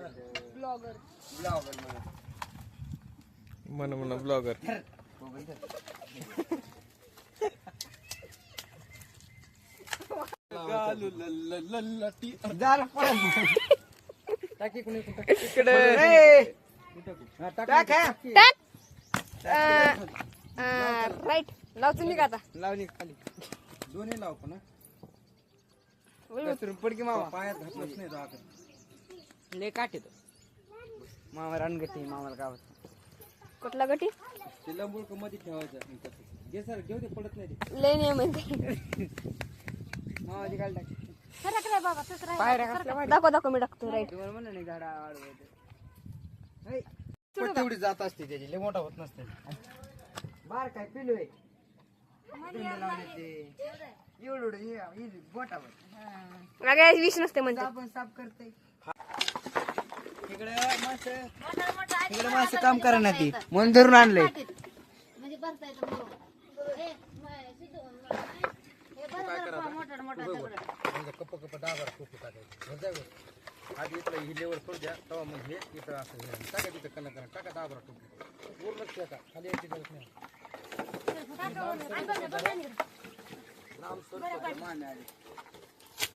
Blogger म्हणा blogger. Right लावतो मी का आता लावली खाली दोन्ही लाव पण पडकी मामा पायात घातलंच नाही तो आता लय काट येतो मामा रानगट्टी मामाला गावात कुठला गटी ते लंबुळक मध्ये ठेवायचं घे सर घेऊ दे पडत नाही ते लय नियम आहे मामा काढ टाक पायऱ्या दाखव मी टाकतो राईट तुम्हाला म्हणलं नाही झाडा आडवायचं तेवढी जात असते त्याची लय मोठा होत नसते बार काय पिलू आहे एवढं बोटावर विष नसते म्हणजे आपण साफ करते इकडे माणसं काम करा ना ती म्हणून धरून आणलंय कप डाबर खूप टाकायचं आधी इथलं ही लेवल करू द्या तेव्हा मग हे इथं असं टाका तिथं कला करा टाका डाबर टोपी पूर्ण टाका खाली याची गरज नाही नाम स्वरूप माने आले